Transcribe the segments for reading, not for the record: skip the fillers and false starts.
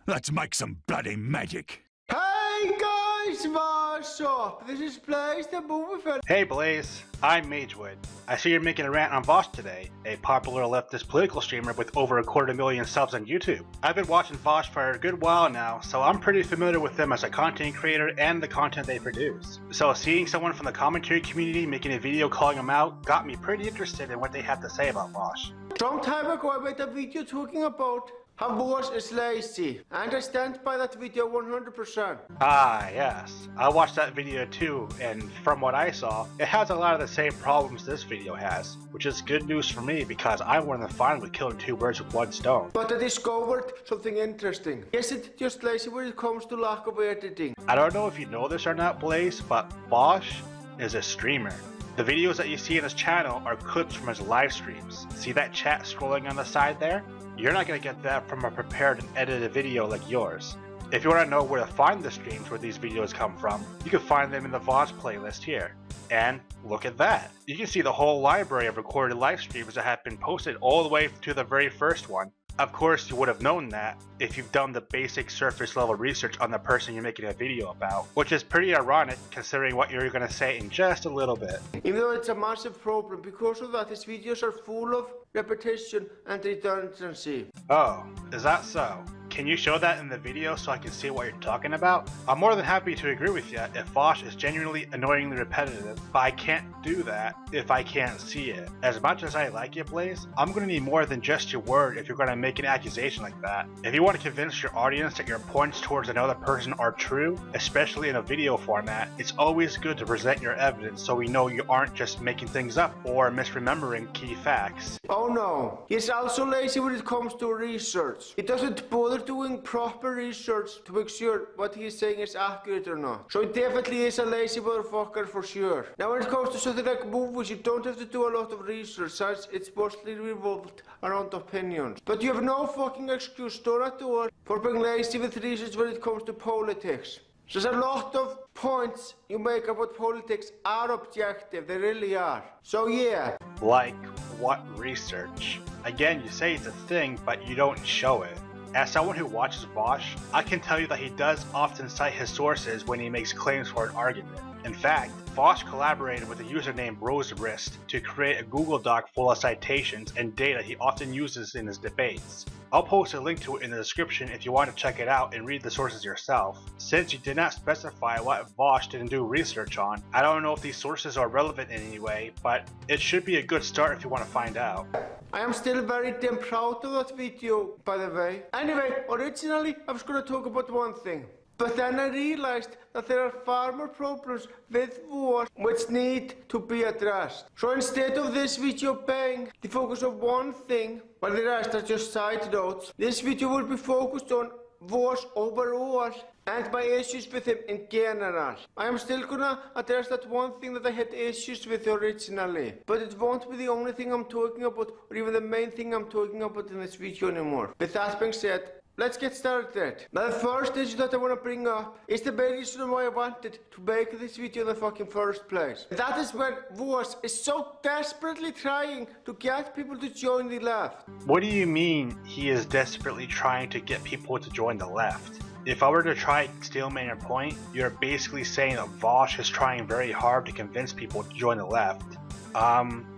Let's make some bloody magic. Hey guys, what's up? This is Blazethemoviefan. Hey Blaze, I'm Magewood. I see you're making a rant on Vaush today, a popular leftist political streamer with over 250,000 subs on YouTube. I've been watching Vaush for a good while now, so I'm pretty familiar with them as a content creator and the content they produce. So seeing someone from the commentary community making a video calling them out got me pretty interested in what they have to say about Vaush. Some time ago I made a video talking about how Vaush is lazy, and I stand by that video 100%. Ah yes, I watched that video too, and from what I saw, it has a lot of the same problems this video has, which is good news for me because I'm more than fine with killing two birds with one stone. But I discovered something interesting. Yes, it's just lazy when it comes to lack of editing. I don't know if you know this or not, Blaze, but Vaush is a streamer. The videos that you see on his channel are clips from his live streams. See that chat scrolling on the side there? You're not going to get that from a prepared and edited video like yours. If you want to know where to find the streams where these videos come from, you can find them in the Vaush playlist here. And look at that. You can see the whole library of recorded live streams that have been posted all the way to the very first one. Of course, you would have known that if you've done the basic surface level research on the person you're making a video about, which is pretty ironic considering what you're going to say in just a little bit. Even though it's a massive problem, because of that his videos are full of repetition and redundancy. Oh, is that so? Can you show that in the video so I can see what you're talking about? I'm more than happy to agree with you if Vaush is genuinely annoyingly repetitive, but I can't do that if I can't see it. As much as I like you, Blaze, I'm going to need more than just your word if you're going to make an accusation like that. If you want to convince your audience that your points towards another person are true, especially in a video format, it's always good to present your evidence so we know you aren't just making things up or misremembering key facts. Oh no, he's also lazy when it comes to research. He doesn't bother doing proper research to make sure what he's saying is accurate or not. So he definitely is a lazy motherfucker for sure. Now when it comes to something like movies, you don't have to do a lot of research since it's mostly revolved around opinions. But you have no fucking excuse, none at all, for being lazy with research when it comes to politics. There's a lot of points you make about politics are objective, they really are. So yeah. Like what research? Again, you say it's a thing, but you don't show it. As someone who watches Vaush, I can tell you that he does often cite his sources when he makes claims for an argument. In fact, Vaush collaborated with a user named Rosebrist to create a Google Doc full of citations and data he often uses in his debates. I'll post a link to it in the description if you want to check it out and read the sources yourself. Since you did not specify what Vaush didn't do research on, I don't know if these sources are relevant in any way, but it should be a good start if you want to find out. I am still very damn proud of that video, by the way. Anyway, originally I was going to talk about one thing. But then I realized that there are far more problems with Vaush which need to be addressed. So instead of this video being the focus of one thing, while the rest are just side notes, this video will be focused on Vaush overall and my issues with him in general. I am still gonna address that one thing that I had issues with originally, but it won't be the only thing I'm talking about or even the main thing I'm talking about in this video anymore. With that being said, let's get started. Now the first issue that I want to bring up is the main reason why I wanted to make this video in the fucking first place. That is when Vaush is so desperately trying to get people to join the left. What do you mean he is desperately trying to get people to join the left? If I were to try and stalemate your point, you're basically saying that Vaush is trying very hard to convince people to join the left.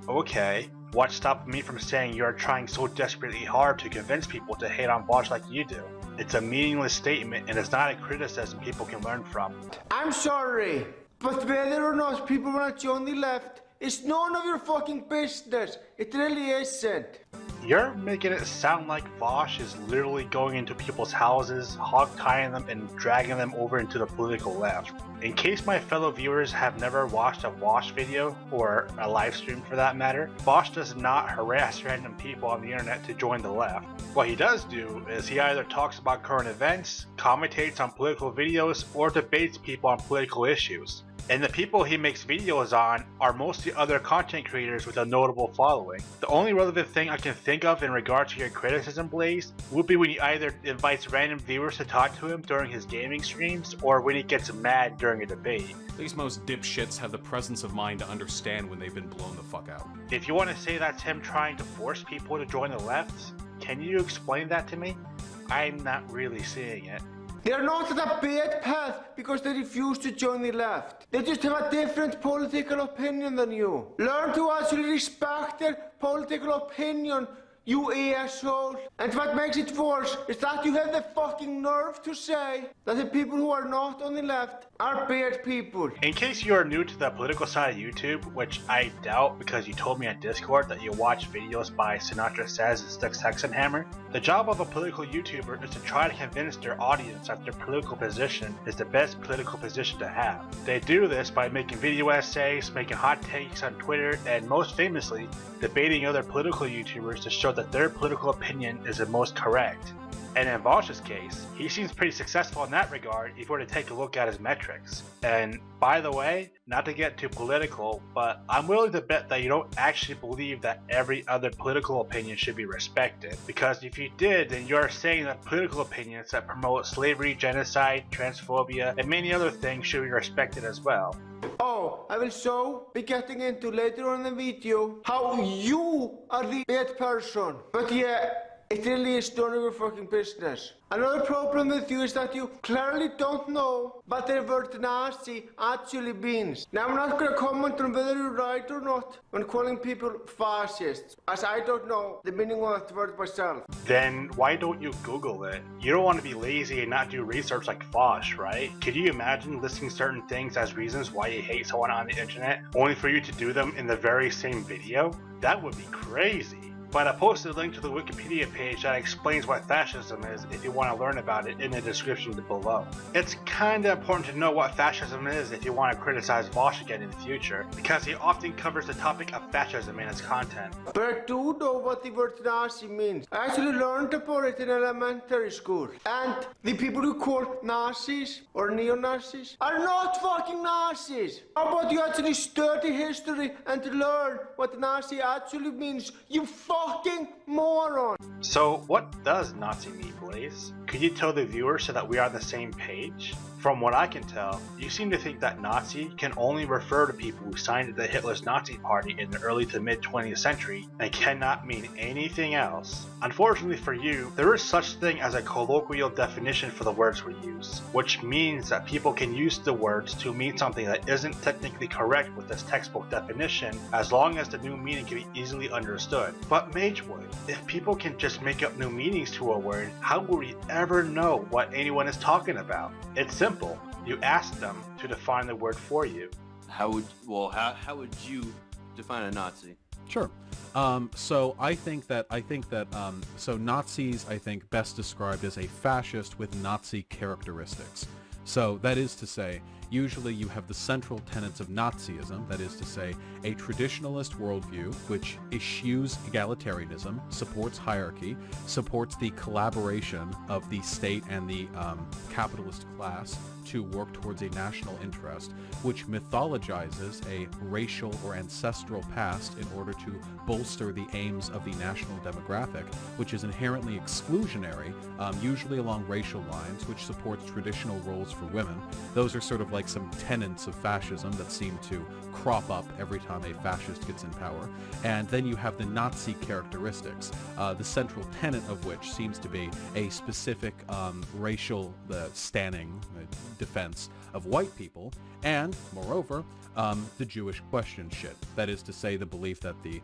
Okay. What stopped me from saying you're trying so desperately hard to convince people to hate on Vaush like you do? It's a meaningless statement and it's not a criticism people can learn from. I'm sorry, but whether or not people want to join the left is none of your fucking business. It really isn't. You're making it sound like Vaush is literally going into people's houses, hog-tying them, and dragging them over into the political left. In case my fellow viewers have never watched a Vaush video, or a live stream for that matter, Vaush does not harass random people on the internet to join the left. What he does do is he either talks about current events, commentates on political videos, or debates people on political issues. And the people he makes videos on are mostly other content creators with a notable following. The only relevant thing I can think of in regard to your criticism, Blaze, would be when he either invites random viewers to talk to him during his gaming streams, or when he gets mad during a debate. At least most dipshits have the presence of mind to understand when they've been blown the fuck out. If you want to say that's him trying to force people to join the left, can you explain that to me? I'm not really seeing it. They're not on a bad path because they refuse to join the left. They just have a different political opinion than you. Learn to actually respect their political opinion, you asshole. And what makes it worse is that you have the fucking nerve to say that the people who are not on the left are bad people. In case you are new to the political side of YouTube, which I doubt because you told me on Discord that you watch videos by Sinatra Says and Sticks Hexenhammer, the job of a political YouTuber is to try to convince their audience that their political position is the best political position to have. They do this by making video essays, making hot takes on Twitter, and most famously, debating other political YouTubers to show that their political opinion is the most correct. And in Vaush's case, he seems pretty successful in that regard if you were to take a look at his metrics. And by the way, not to get too political, but I'm willing to bet that you don't actually believe that every other political opinion should be respected. Because if you did, then you're saying that political opinions that promote slavery, genocide, transphobia, and many other things should be respected as well. Oh, I will so be getting into later on in the video how you are the bad person. But yeah, it really is none of your fucking business. Another problem with you is that you clearly don't know what the word Nazi actually means. Now I'm not going to comment on whether you're right or not when calling people fascists, as I don't know the meaning of that word myself. Then why don't you Google it? You don't want to be lazy and not do research like Vaush, right? Could you imagine listing certain things as reasons why you hate someone on the internet, only for you to do them in the very same video? That would be crazy. But I posted a link to the Wikipedia page that explains what fascism is if you want to learn about it in the description below. It's kinda important to know what fascism is if you want to criticize Vaush again in the future, because he often covers the topic of fascism in his content. But I do know what the word Nazi means. I actually learned about it in elementary school. And the people who call Nazis or neo-Nazis are not fucking Nazis. How about you actually study history and learn what Nazi actually means, you fucking moron! So what does Nazi mean, Blaze? Could you tell the viewers so that we are on the same page? From what I can tell, you seem to think that Nazi can only refer to people who signed the Hitler's Nazi Party in the early to mid 20th century and cannot mean anything else. Unfortunately for you, there is such thing as a colloquial definition for the words we use, which means that people can use the words to mean something that isn't technically correct with this textbook definition, as long as the new meaning can be easily understood. But Magewood, if people can just make up new meanings to a word, how will we ever know what anyone is talking about? It's simple. You ask them to define the word for you. How would you define a Nazi? Sure. So I think that so Nazis, I think, best described as a fascist with Nazi characteristics. So that is to say, usually you have the central tenets of Nazism, that is to say, a traditionalist worldview which eschews egalitarianism, supports hierarchy, supports the collaboration of the state and the capitalist class to work towards a national interest, which mythologizes a racial or ancestral past in order to bolster the aims of the national demographic, which is inherently exclusionary, usually along racial lines, which supports traditional roles for women. Those are sort of like some tenets of fascism that seem to crop up every time a fascist gets in power. And then you have the Nazi characteristics, the central tenet of which seems to be a specific racial standing defense of white people, and moreover, the Jewish question shit. That is to say, the belief that the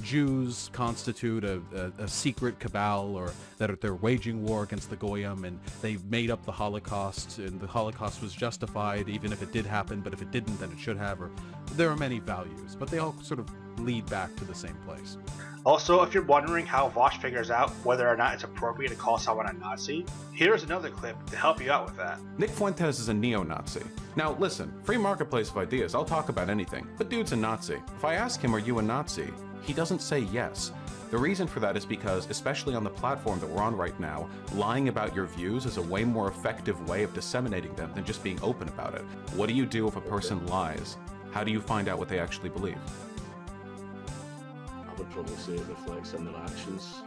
Jews constitute a secret cabal, or that they're waging war against the Goyim, and they made up the Holocaust, and the Holocaust was justified even if it did happen, but if it didn't, then it should have. Or there are many values, but they all sort of lead back to the same place. Also, if you're wondering how Vaush figures out whether or not it's appropriate to call someone a Nazi, here's another clip to help you out with that. Nick Fuentes is a neo-Nazi. Now listen, free marketplace of ideas, I'll talk about anything, but dude's a Nazi. If I ask him, are you a Nazi? He doesn't say yes. The reason for that is because, especially on the platform that we're on right now, lying about your views is a way more effective way of disseminating them than just being open about it. What do you do if a person lies? How do you find out what they actually believe? I would probably say it reflects in their actions.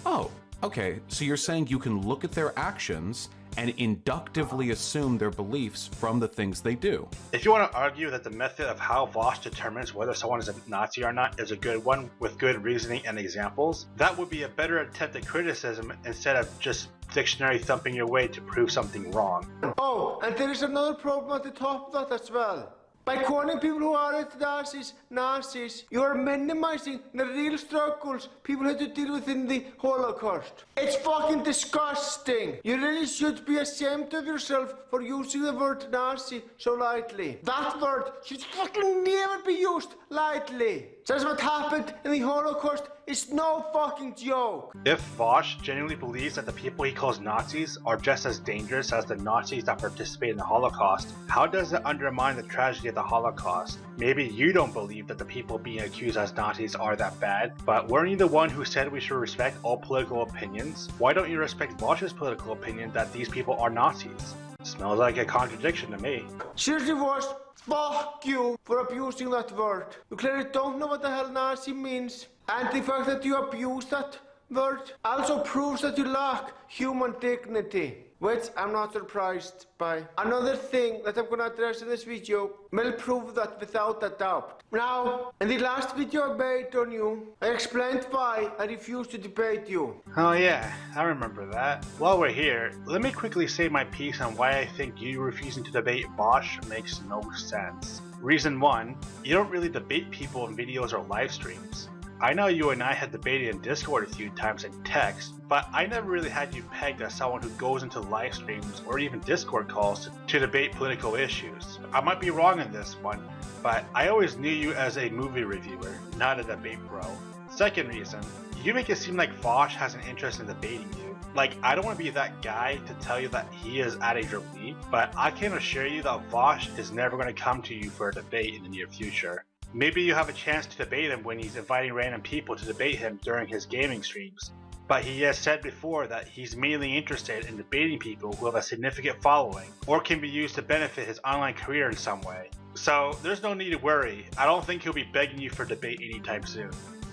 Oh, Okay, so you're saying you can look at their actions and inductively assume their beliefs from the things they do. If you want to argue that the method of how Vaush determines whether someone is a Nazi or not is a good one with good reasoning and examples, that would be a better attempt at criticism instead of just dictionary thumping your way to prove something wrong. Oh, and there is another problem at the top of that as well. By calling people who aren't Nazis, you are minimizing the real struggles people had to deal with in the Holocaust. It's fucking disgusting. You really should be ashamed of yourself for using the word Nazi so lightly. That word should fucking never be used lightly. That's what happened in the Holocaust. It's no fucking joke. If Vaush genuinely believes that the people he calls Nazis are just as dangerous as the Nazis that participate in the Holocaust, how does it undermine the tragedy of the Holocaust? Maybe you don't believe that the people being accused as Nazis are that bad, but weren't you the one who said we should respect all political opinions? Why don't you respect Vaush's political opinion that these people are Nazis? Smells like a contradiction to me. Seriously, Vaush, fuck you for abusing that word. You clearly don't know what the hell Nazi means. And the fact that you abuse that word also proves that you lack human dignity, which I'm not surprised by. Another thing that I'm going to address in this video will prove that without a doubt. Now, in the last video I made on you, I explained why I refused to debate you. Oh yeah, I remember that. While we're here, let me quickly say my piece on why I think you refusing to debate Vaush makes no sense. Reason 1, you don't really debate people in videos or live streams. I know you and I had debated in Discord a few times in text, but I never really had you pegged as someone who goes into live streams or even Discord calls to debate political issues. I might be wrong in this one, but I always knew you as a movie reviewer, not a debate bro. Second reason, you make it seem like Vaush has an interest in debating you. Like, I don't want to be that guy to tell you that he is at a your league, but I can assure you that Vaush is never going to come to you for a debate in the near future. Maybe you have a chance to debate him when he's inviting random people to debate him during his gaming streams, but he has said before that he's mainly interested in debating people who have a significant following, or can be used to benefit his online career in some way. So there's no need to worry, I don't think he'll be begging you for debate anytime soon.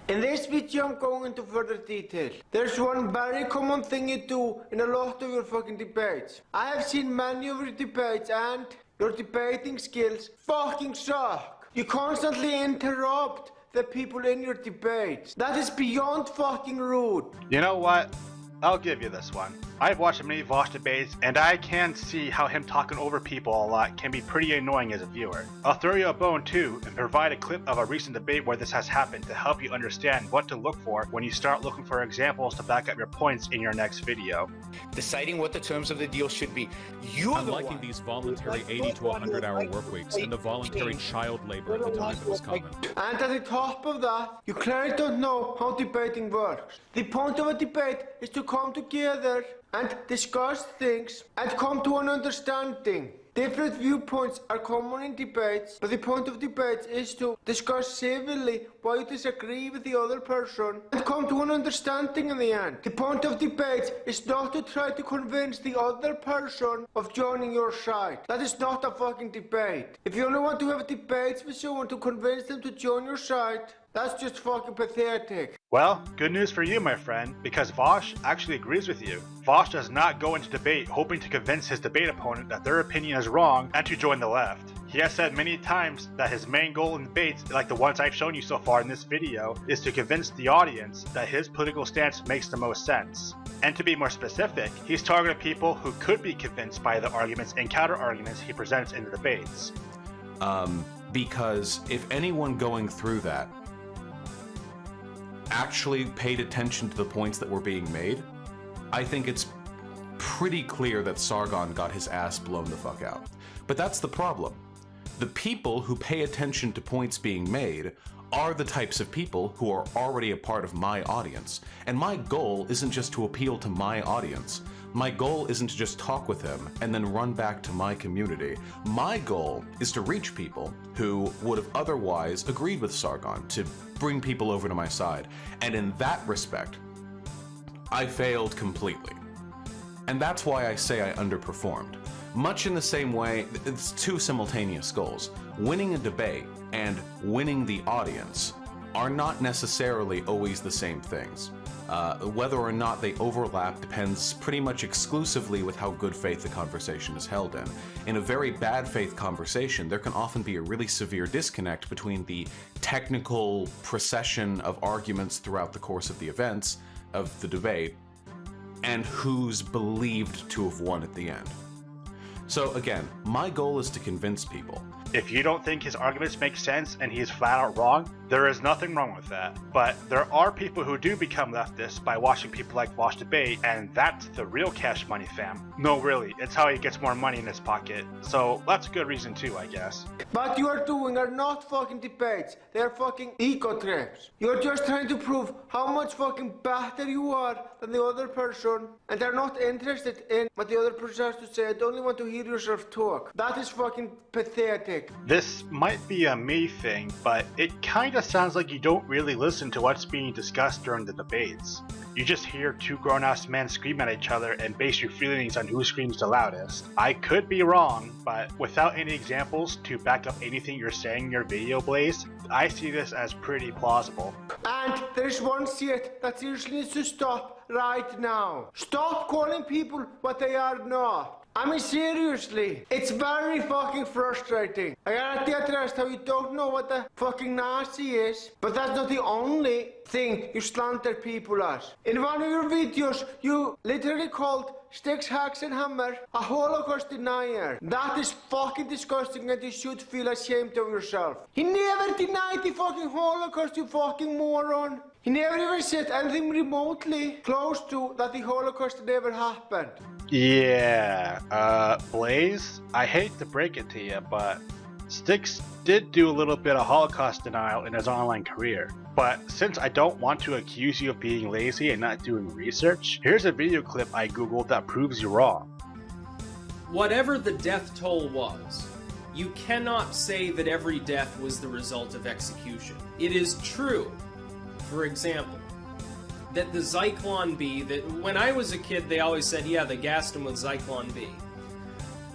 In this video I'm going into further detail. There's one very common thing you do in a lot of your fucking debates. I have seen many of your debates and your debating skills fucking suck. You constantly interrupt the people in your debates. That is beyond fucking rude. You know what? I'll give you this one. I've watched many Vaush debates, and I can see how him talking over people a lot can be pretty annoying as a viewer. I'll throw you a bone too, and provide a clip of a recent debate where this has happened to help you understand what to look for when you start looking for examples to back up your points in your next video. Deciding what the terms of the deal should be. I'm liking these voluntary 80 to 100 hour work weeks and the voluntary child labor at the time it was common. And at the top of that, you clearly don't know how debating works. The point of a debate is to come together and discuss things and come to an understanding. Different viewpoints are common in debates, but the point of debates is to discuss civilly why you disagree with the other person and come to an understanding in the end. The point of debates is not to try to convince the other person of joining your side. That is not a fucking debate. If you only want to have debates with someone to convince them to join your side, that's just fucking pathetic. Well, good news for you, my friend, because Vaush actually agrees with you. Vaush does not go into debate hoping to convince his debate opponent that their opinion is wrong and to join the left. He has said many times that his main goal in debates, like the ones I've shown you so far in this video, is to convince the audience that his political stance makes the most sense. And to be more specific, he's targeting people who could be convinced by the arguments and counter-arguments he presents in the debates. Because if anyone going through that actually paid attention to the points that were being made, I think it's pretty clear that Sargon got his ass blown the fuck out. But that's the problem. The people who pay attention to points being made are the types of people who are already a part of my audience. And my goal isn't just to appeal to my audience. My goal isn't to just talk with him and then run back to my community. My goal is to reach people who would have otherwise agreed with Sargon, to bring people over to my side. And in that respect, I failed completely. And that's why I say I underperformed. Much in the same way, it's two simultaneous goals. Winning a debate and winning the audience are not necessarily always the same things. Whether or not they overlap depends pretty much exclusively with how good faith the conversation is held in. In a very bad faith conversation, there can often be a really severe disconnect between the technical procession of arguments throughout the course of the events of the debate and who's believed to have won at the end. So again, my goal is to convince people. If you don't think his arguments make sense and he's flat out wrong, there is nothing wrong with that. But there are people who do become leftists by watching people like Vaush debate, and that's the real cash money, fam. No, really, it's how he gets more money in his pocket. So that's a good reason too, I guess. What you are doing are not fucking debates. They are fucking ego trips. You're just trying to prove how much fucking better you are than the other person, and they're not interested in what the other person has to say. They only want to hear yourself talk. That is fucking pathetic. This might be a me thing, but it kinda sounds like you don't really listen to what's being discussed during the debates. You just hear two grown-ass men scream at each other and base your feelings on who screams the loudest. I could be wrong, but without any examples to back up anything you're saying in your video, Blaze, I see this as pretty plausible. And there's one shit that seriously needs to stop right now. Stop calling people what they are not. I mean, seriously, it's very fucking frustrating. I already addressed how you don't know what the fucking Nazi is, but that's not the only thing you slander people as. In one of your videos, you literally called Sticks, Hacks and Hammer a Holocaust denier. That is fucking disgusting and you should feel ashamed of yourself. He never denied the fucking Holocaust, you fucking moron. He never even said anything remotely close to that the Holocaust never happened. Yeah, Blaze, I hate to break it to you, but Sticks did do a little bit of Holocaust denial in his online career. But since I don't want to accuse you of being lazy and not doing research, here's a video clip I googled that proves you wrong. Whatever the death toll was, you cannot say that every death was the result of execution. It is true, for example, that the Zyklon B, that when I was a kid they always said, yeah, they gassed him with Zyklon B.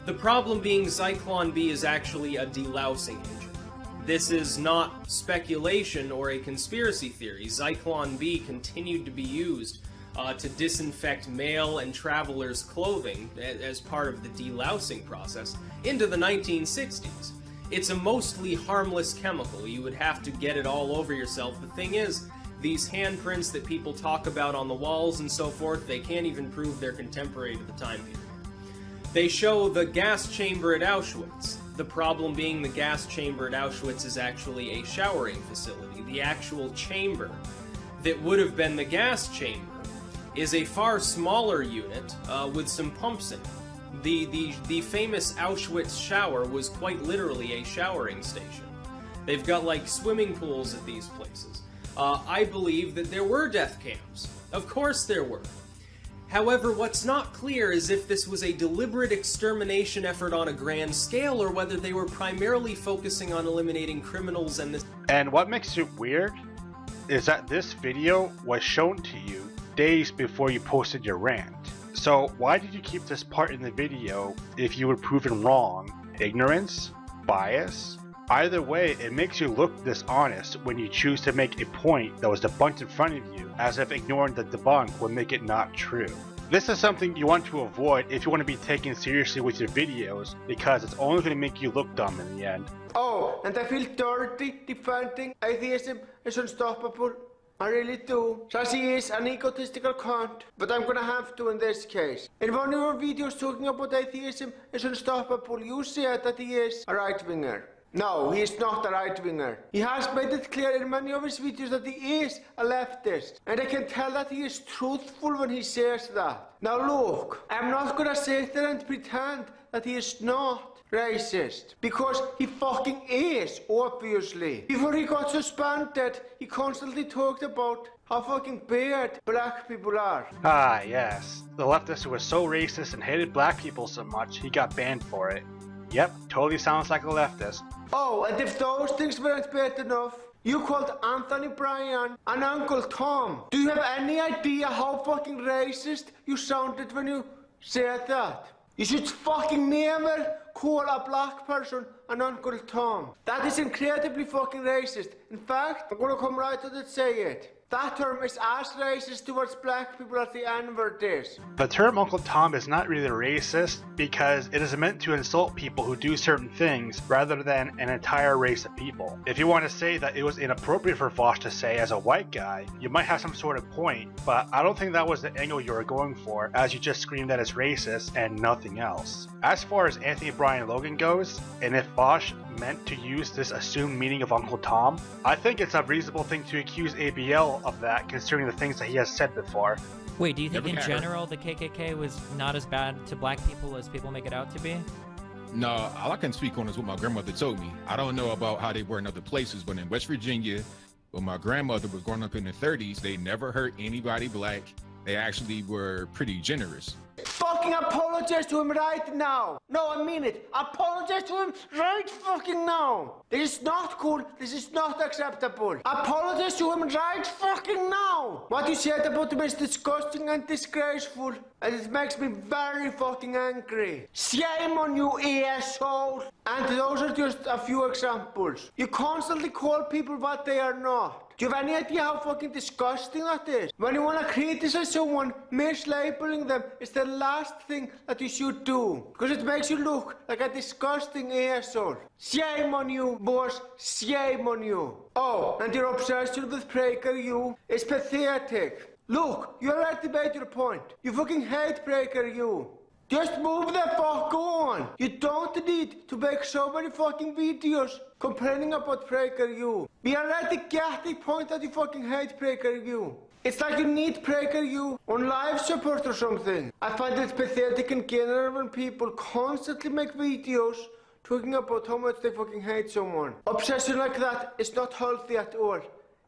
The problem being Zyklon B is actually a delousing agent. This is not speculation or a conspiracy theory. Zyklon B continued to be used to disinfect mail and travelers' clothing as part of the delousing process into the 1960s. It's a mostly harmless chemical. You would have to get it all over yourself. The thing is, these handprints that people talk about on the walls and so forth, they can't even prove they're contemporary to the time period. They show the gas chamber at Auschwitz. The problem being the gas chamber at Auschwitz is actually a showering facility. The actual chamber that would have been the gas chamber is a far smaller unit with some pumps in it. The famous Auschwitz shower was quite literally a showering station. They've got like swimming pools at these places. I believe that there were death camps. Of course there were. However, what's not clear is if this was a deliberate extermination effort on a grand scale or whether they were primarily focusing on eliminating criminals and this. And what makes it weird is that this video was shown to you days before you posted your rant. So why did you keep this part in the video if you were proven wrong? Ignorance? Bias? Either way, it makes you look dishonest when you choose to make a point that was debunked in front of you, as if ignoring the debunk would make it not true. This is something you want to avoid if you want to be taken seriously with your videos, because it's only going to make you look dumb in the end. Oh, and I feel dirty defending atheism is unstoppable. I really do. Sassy is an egotistical cunt, but I'm gonna have to in this case. In one of your videos talking about atheism is unstoppable, you said that he is a right-winger. No, he is not a right-winger. He has made it clear in many of his videos that he is a leftist. And I can tell that he is truthful when he says that. Now look, I'm not gonna sit there and pretend that he is not racist. Because he fucking is, obviously. Before he got suspended, he constantly talked about how fucking bad black people are. Ah, yes. The leftist who was so racist and hated black people so much, he got banned for it. Yep, totally sounds like a leftist. Oh, and if those things weren't bad enough, you called Anthony Bryan and Uncle Tom. Do you have any idea how fucking racist you sounded when you said that? You should fucking never call a black person an Uncle Tom. That is incredibly fucking racist. In fact, I'm gonna come right out and say it. That term is as racist towards black people as the N-word is. The term Uncle Tom is not really racist because it is meant to insult people who do certain things rather than an entire race of people. If you want to say that it was inappropriate for Vaush to say as a white guy, you might have some sort of point, but I don't think that was the angle you were going for, as you just screamed that it's racist and nothing else. As far as Anthony Bryan Logan goes, and if Vaush meant to use this assumed meaning of Uncle Tom, I think it's a reasonable thing to accuse ABL of that, considering the things that he has said before. Wait, do you think in general the KKK was not as bad to black people as people make it out to be? No, all I can speak on is what my grandmother told me. I don't know about how they were in other places, but in West Virginia, when my grandmother was growing up in the 30s, they never hurt anybody black. They actually were pretty generous. Fucking apologize to him right now. No, I mean it. Apologize to him right fucking now. This is not cool. This is not acceptable. Apologize to him right fucking now. What you said about him is disgusting and disgraceful, and it makes me very fucking angry. Shame on you, asshole. And those are just a few examples. You constantly call people what they are not. Do you have any idea how fucking disgusting that is? When you want to criticize someone, mislabeling them is the last thing that you should do. Because it makes you look like a disgusting asshole. Shame on you, boss. Shame on you. Oh, and your obsession with PragerU is pathetic. Look, you already made your point. You fucking hate PragerU. Just move the fuck on. You don't need to make so many fucking videos complaining about PragerU. We already get the point that you fucking hate PragerU. It's like you need PragerU on live support or something. I find it pathetic in general when people constantly make videos talking about how much they fucking hate someone. Obsession like that is not healthy at all.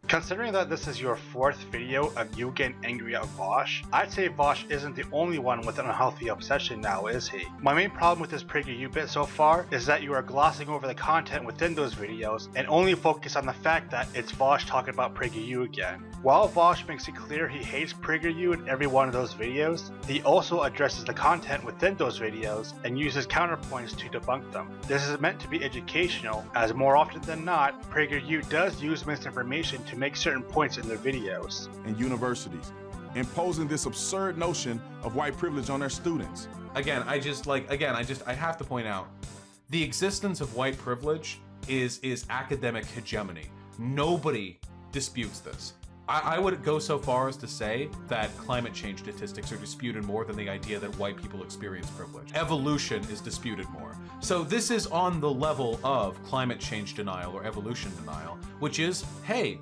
Considering that this is your 4th video of you getting angry at Vaush, I'd say Vaush isn't the only one with an unhealthy obsession now, is he? My main problem with this PragerU bit so far is that you are glossing over the content within those videos and only focus on the fact that it's Vaush talking about PragerU again. While Vaush makes it clear he hates PragerU in every one of those videos, he also addresses the content within those videos and uses counterpoints to debunk them. This is meant to be educational, as more often than not, PragerU does use misinformation to make certain points in their videos. And universities, imposing this absurd notion of white privilege on their students. Again, I have to point out, the existence of white privilege is academic hegemony. Nobody disputes this. I would go so far as to say that climate change statistics are disputed more than the idea that white people experience privilege. Evolution is disputed more. So this is on the level of climate change denial or evolution denial, which is, hey,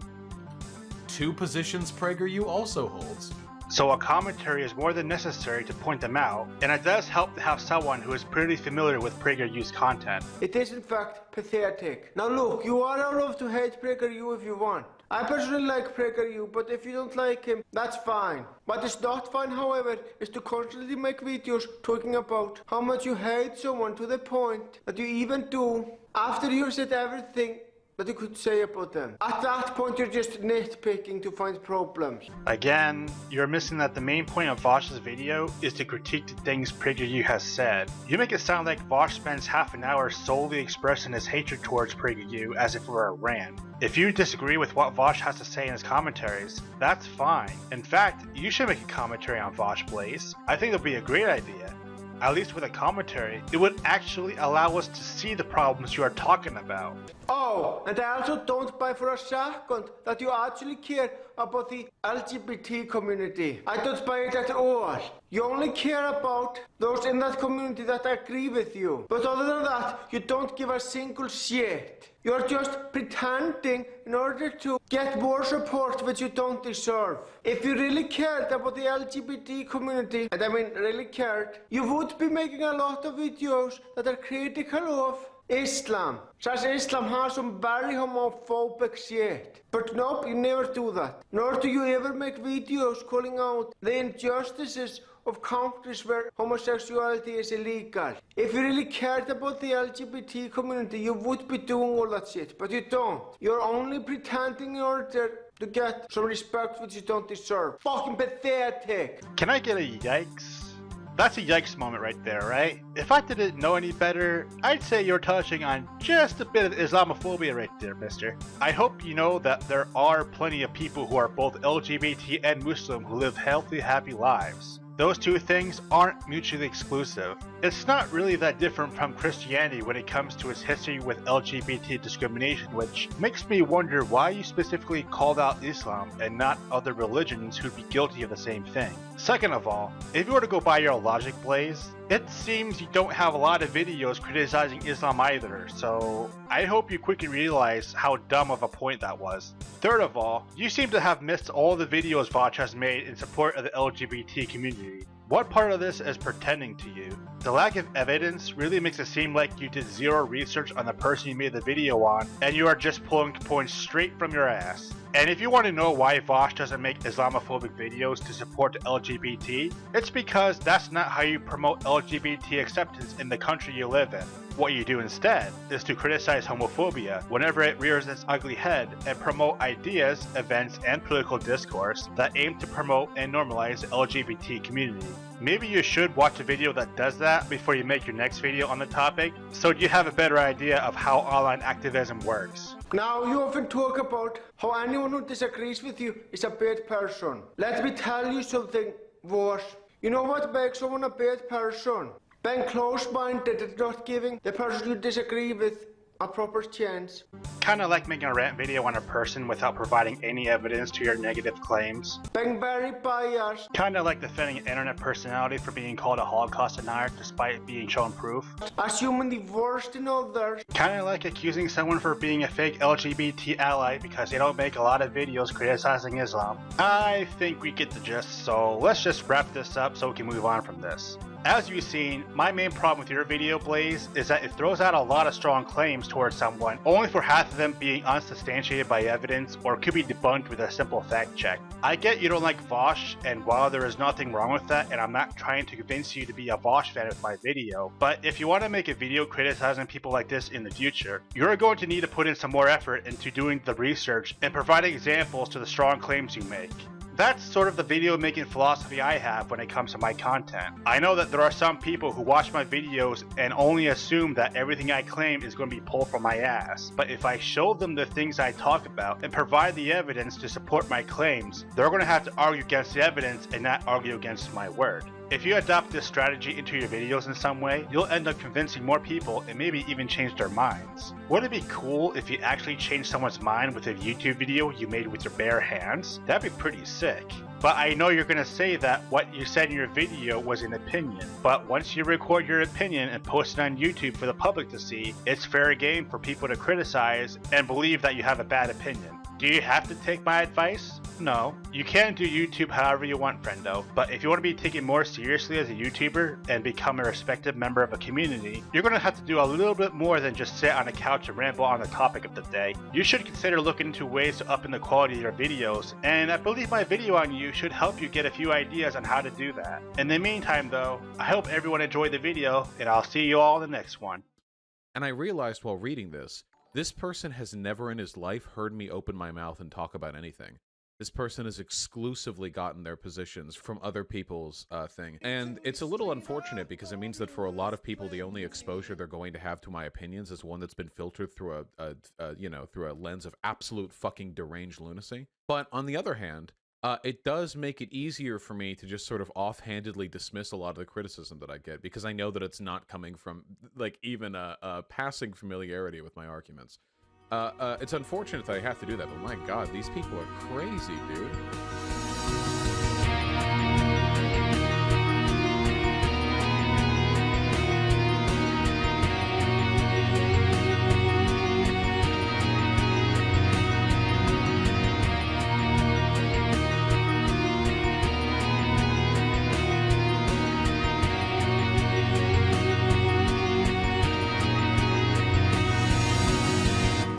2 positions PragerU also holds. So a commentary is more than necessary to point them out, and it does help to have someone who is pretty familiar with PragerU's content. It is in fact pathetic. Now look, you are allowed to hate PragerU if you want. I personally like PragerU, but if you don't like him, that's fine. What is not fine, however, is to constantly make videos talking about how much you hate someone to the point that you even do after you've said everything that you could say about them. At that point, you're just nitpicking to find problems. Again, you're missing that the main point of Vaush's video is to critique the things PragerU has said. You make it sound like Vaush spends half an hour solely expressing his hatred towards PragerU as if it were a rant. If you disagree with what Vaush has to say in his commentaries, that's fine. In fact, you should make a commentary on Vaush, Blaze. I think it'll be a great idea. At least with a commentary, it would actually allow us to see the problems you are talking about. Oh, and I also don't buy for a second that you actually care about the LGBT community. I don't buy it at all. You only care about those in that community that agree with you. But other than that, you don't give a single shit. You're just pretending in order to get more support which you don't deserve. If you really cared about the LGBT community, and I mean really cared, you would be making a lot of videos that are critical of Islam. Since Islam has some very homophobic shit. But nope, you never do that. Nor do you ever make videos calling out the injustices of countries where homosexuality is illegal. If you really cared about the LGBT community, you would be doing all that shit, but you don't. You're only pretending in order to get some respect which you don't deserve. Fucking pathetic. Can I get a yikes? That's a yikes moment right there, right? If I didn't know any better, I'd say you're touching on just a bit of Islamophobia right there, mister. I hope you know that there are plenty of people who are both LGBT and Muslim who live healthy, happy lives. Those two things aren't mutually exclusive. It's not really that different from Christianity when it comes to its history with LGBT discrimination, which makes me wonder why you specifically called out Islam and not other religions who'd be guilty of the same thing. Second of all, if you were to go by your logic, Blaze, it seems you don't have a lot of videos criticizing Islam either, so I hope you quickly realize how dumb of a point that was. Third of all, you seem to have missed all the videos Vaush has made in support of the LGBT community. What part of this is pretending to you? The lack of evidence really makes it seem like you did zero research on the person you made the video on, and you are just pulling points straight from your ass. And if you want to know why Vaush doesn't make Islamophobic videos to support the LGBT, it's because that's not how you promote LGBT acceptance in the country you live in. What you do instead is to criticize homophobia whenever it rears its ugly head and promote ideas, events, and political discourse that aim to promote and normalize the LGBT community. Maybe you should watch a video that does that before you make your next video on the topic, so you have a better idea of how online activism works. Now, you often talk about how anyone who disagrees with you is a bad person. Let me tell you something, Vaush. You know what makes someone a bad person? Being close-minded and not giving the person you disagree with a proper chance. Kinda like making a rant video on a person without providing any evidence to your negative claims. Being very biased. Kinda like defending an internet personality for being called a Holocaust denier despite being shown proof. Assuming the worst in others. Kinda like accusing someone for being a fake LGBT ally because they don't make a lot of videos criticizing Islam. I think we get the gist, so let's just wrap this up so we can move on from this. As you've seen, my main problem with your video, Blaze, is that it throws out a lot of strong claims towards someone, only for half of them being unsubstantiated by evidence or could be debunked with a simple fact check. I get you don't like Vaush, and while there is nothing wrong with that, and I'm not trying to convince you to be a Vaush fan with my video, but if you want to make a video criticizing people like this in the future, you're going to need to put in some more effort into doing the research and providing examples to the strong claims you make. That's sort of the video making philosophy I have when it comes to my content. I know that there are some people who watch my videos and only assume that everything I claim is going to be pulled from my ass. But if I show them the things I talk about and provide the evidence to support my claims, they're going to have to argue against the evidence and not argue against my word. If you adopt this strategy into your videos in some way, you'll end up convincing more people and maybe even change their minds. Wouldn't it be cool if you actually changed someone's mind with a YouTube video you made with your bare hands? That'd be pretty sick. But I know you're gonna say that what you said in your video was an opinion. But once you record your opinion and post it on YouTube for the public to see, it's fair game for people to criticize and believe that you have a bad opinion. Do you have to take my advice? No. You can do YouTube however you want, friendo. But if you want to be taken more seriously as a YouTuber and become a respected member of a community, you're going to have to do a little bit more than just sit on a couch and ramble on the topic of the day. You should consider looking into ways to up in the quality of your videos, and I believe my video on you should help you get a few ideas on how to do that. In the meantime though, I hope everyone enjoyed the video, and I'll see you all in the next one. And I realized while reading this person has never in his life heard me open my mouth and talk about anything. This person has exclusively gotten their positions from other people's thing. And it's a little unfortunate because it means that for a lot of people, the only exposure they're going to have to my opinions is one that's been filtered through through a lens of absolute fucking deranged lunacy. But on the other hand, it does make it easier for me to just sort of offhandedly dismiss a lot of the criticism that I get because I know that it's not coming from, like, even a passing familiarity with my arguments. It's unfortunate that I have to do that, but my god, these people are crazy, dude.